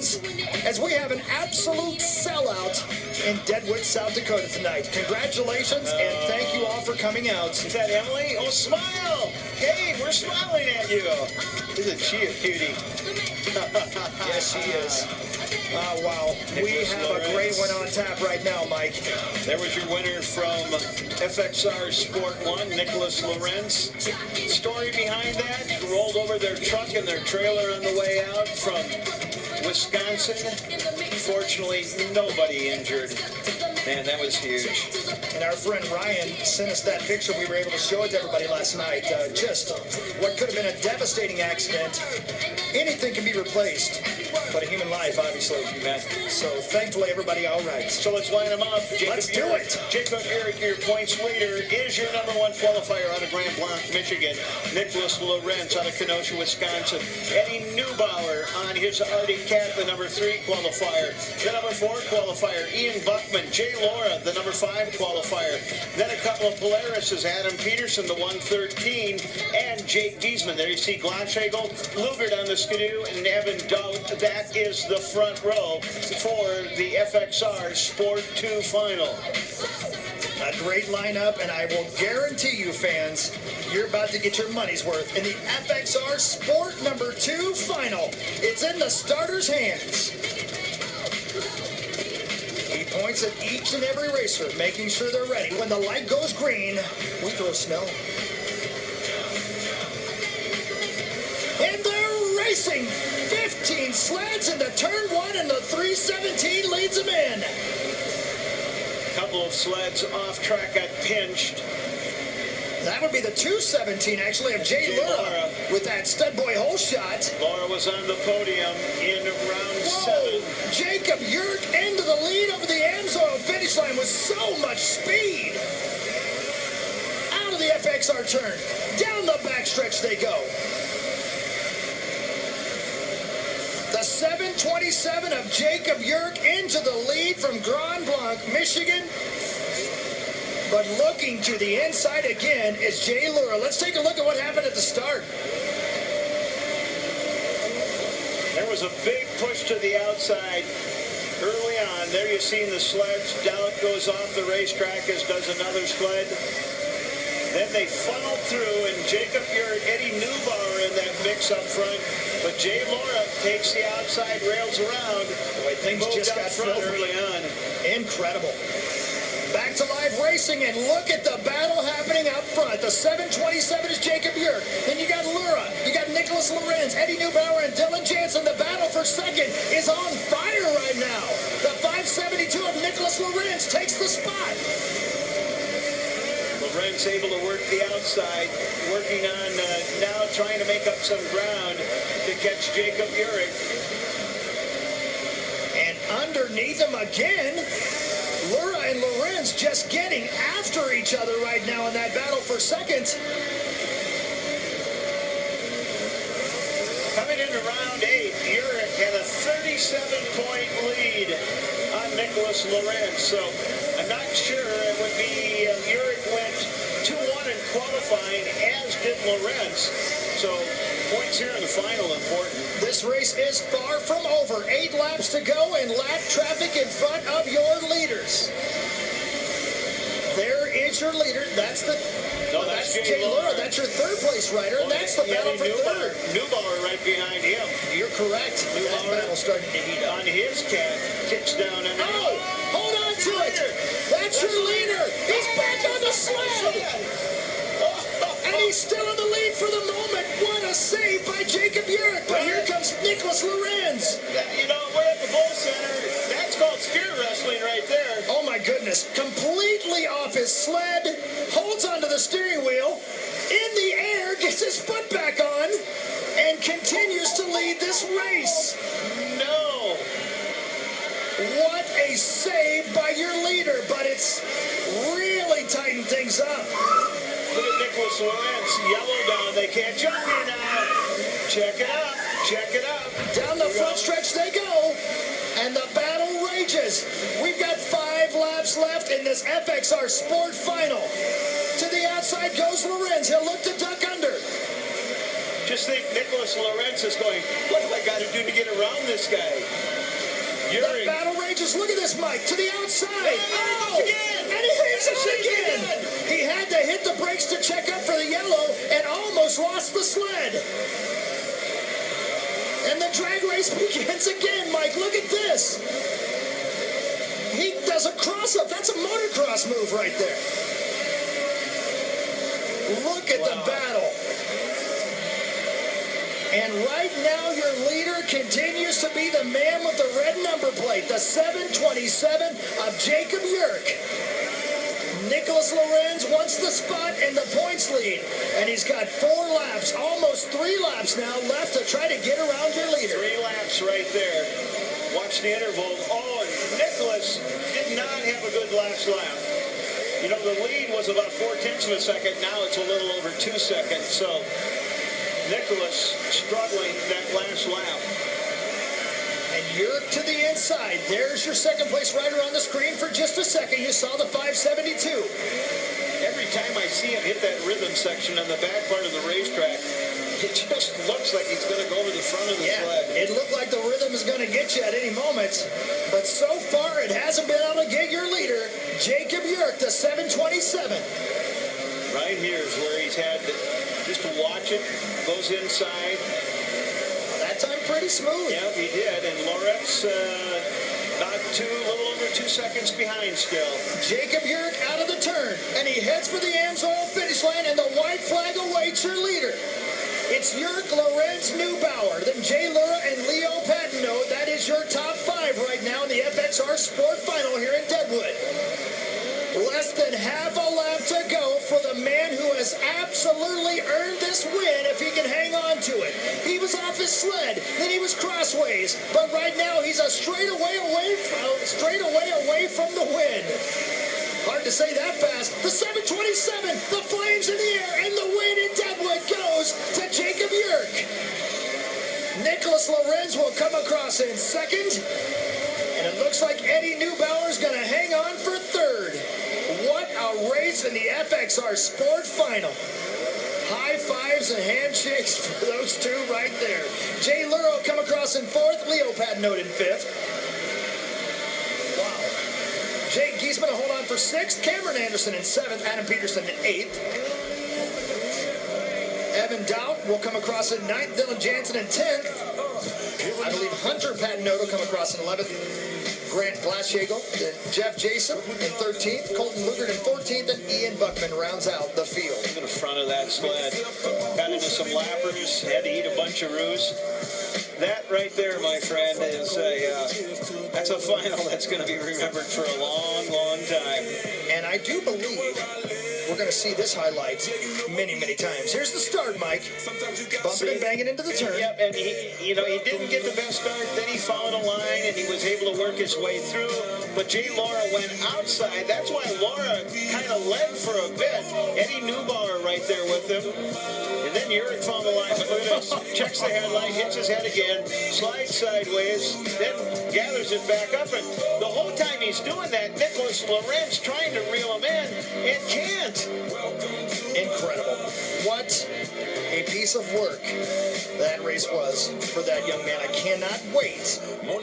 fans, as we have an absolute sellout in Deadwood, South Dakota tonight. Congratulations, and thank you all for coming out. Is that Emily? Oh, smile! Hey, we're smiling at you. Isn't she a cutie? Yes, she is. Oh, wow. We have a great one on tap right now, Mike. There was your winner from FXR Sport 1, Nicholas Lorenz. Story behind that, rolled over their truck and their trailer on the way out from Wisconsin. Fortunately, nobody injured. Man, that was huge. And our friend Ryan sent us that picture. We were able to show it to everybody last night. Just what could have been a devastating accident. Anything can be replaced, but a human life, obviously. So thankfully, everybody all right. So let's line them up. Let's do it. Jacob Eric, your points leader, is your number one qualifier out of Grand Blanc, Michigan. Nicholas Lorenz out of Kenosha, Wisconsin. Eddie Neubauer on his Arctic Cat, the number 3 qualifier. The number 4 qualifier, Ian Buckman. Jay Laura, the number 5 qualifier. Then a couple of Polarises, Adam Peterson, the 113, and Jake Giesman. There you see Glotschagel, Lugert on the Skidoo, and Evan Dout. That is the front row for the FXR Sport 2 final. A great lineup, and I will guarantee you, fans, you're about to get your money's worth in the FXR Sport number 2 final. It's in the starters' hands. He points at each and every racer, making sure they're ready. When the light goes green, we throw snow. And they're racing. 15 sleds into turn 1, and the 317 leads them in. Couple of sleds off track got pinched. That would be the 217, actually, of Jay Laura with that stud boy hole shot. Laura was on the podium in round 7. Jacob Yerk into the lead over the Amsoil finish line with so much speed. Out of the FXR turn. Down the backstretch they go. The 727 of Jacob Yerk into the lead from Grand Blanc, Michigan. But looking to the inside again is Jay Laura. Let's take a look at what happened at the start. There was a big push to the outside early on. There you see the sleds. Dout goes off the racetrack, as does another sled. Then they funnel through, and Jacob Yerk, Eddie Neubauer in that mix up front. But Jay Laura takes the outside rails around. Boy, things just got front filthy. early on. Incredible. Back to live racing, and look at the battle happening up front. The 727 is Jacob Yerk. Then you got Laura. You got Nicholas Lorenz, Eddie Neubauer, and Dylan Jansen. The battle for second is on fire right now. The 572 of Nicholas Lorenz takes the spot. Lorenz able to work the outside, working on now trying to make up some ground to catch Jacob Yerk. And underneath him again, Laura and Lorenz just getting after each other right now in that battle for second. Coming into round 8, Yerk had a 37-point lead on Nicholas Lorenz. So I'm not sure it would be Yerk went 2-1 in qualifying, as did Lorenz. So points here in the final important. This race is far from over. 8 laps to go and lap traffic in front of your leaders. There is your leader. That's Jay Laura. That's your third place rider. And that's the battle for third. Neubauer right behind him. You're correct. Neubauer battle started on his cat, kicks down and hold on to it. That's your leader. He's back on the sled. And he's still in the lead for the moment. What a save by Jacob Yerk. But here comes Nicholas Lorenz. You know, we're at the Bull Center. That's called spear wrestling right there. Oh, my goodness. Completely off his sled. Holds onto the steering wheel. In the air. Gets his foot back on. And continues to lead this race. No. What a save by your leader. But it's really tightened things up. Look at Nicholas Lorenz, yellow down. They can't jump here now. Check it up. Check it up. Down the front stretch they go. And the battle rages. We've got 5 laps left in this FXR Sport final. To the outside goes Lorenz. He'll look to duck under. Just think Nicholas Lorenz is going, what do I got to do to get around this guy? That battle rages. Look at this, Mike. To the outside. Oh! Again. And he's on again. He had to hit the brakes to check up for the yellow and almost lost the sled. And the drag race begins again, Mike. Look at this. He does a cross-up. That's a motocross move right there. Look at the battle. And right now, your leader continues to be the man with the red number plate, the 727 of Jacob Yerk. Nicholas Lorenz wants the spot and the points lead. And he's got 4 laps, almost 3 laps now left to try to get around your leader. 3 laps right there. Watch the interval. Oh, and Nicholas did not have a good last lap. You know, the lead was about 0.4 of a second. Now it's a little over 2 seconds. So Nicholas struggling that last lap. And Yerk to the inside. There's your second place rider on the screen for just a second. You saw the 572. Every time I see him hit that rhythm section on the back part of the racetrack, it just looks like he's going to go over the front of the sled. It looked like the rhythm is going to get you at any moment. But so far, it hasn't been able to get your leader, Jacob Yerk, the 727. Right here is where he's had to just watch it. Goes inside. That time pretty smooth. Yeah, he did. And Loretz about a little over 2 seconds behind still. Jacob Yerk out of the turn. And he heads for the Amsoil finish line. And the white flag awaits your leader. It's Yerk, Lorenz, Neubauer, then Jay Lura and Leo Patino. That is your top 5 right now in the FXR Sport Final here in Deadwood. Less than half a lap to go for the man who has absolutely earned this win if he can hang on to it. He was off his sled, then he was crossways, but right now he's a straightaway away from the win. Hard to say that fast. The 727, the flames in the air, and the win in Deadwood goes to Jacob Yerk. Nicholas Lorenz will come across in second, and it looks like Eddie Neubauer is going to hang on for third. What a race in the FXR Sport Final. High fives and handshakes for those two right there. Jay Luro come across in fourth, Leo Patino in fifth. Wow. Jake Giesman to hold on for sixth, Cameron Anderson in seventh, Adam Peterson in eighth. Evan Dowd will come across in ninth, Dylan Jansen in 10th. I believe Hunter Patinoto come across in 11th. Grant Glaschagel, Jeff Jason in 13th, Colton Lugert in 14th, and Ian Buckman rounds out the field. In the front of that sled. Got into some lappers, had to eat a bunch of roos. That right there, my friend, is that's a final that's going to be remembered for a long, long time. And I do believe we're going to see this highlight many, many times. Here's the start, Mike. Bumping and banging into the turn. Yep, and he didn't get the best start. Then he followed a line, and he was able to work his way through. But Jay Laura went outside. That's why Laura kind of led for a bit. Eddie Neubauer right there with him. And then Yerk found the line. Look at this. Checks the headlight, hits his head again, slides sideways, then gathers it back up. And the whole time he's doing that, Nicholas Lorenz trying to reel him in and can't. Incredible. What a piece of work that race was for that young man. I cannot wait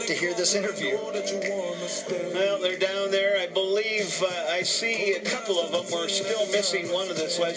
to hear this interview. Well, they're down there. I believe I see a couple of them. We're still missing one of the sleds.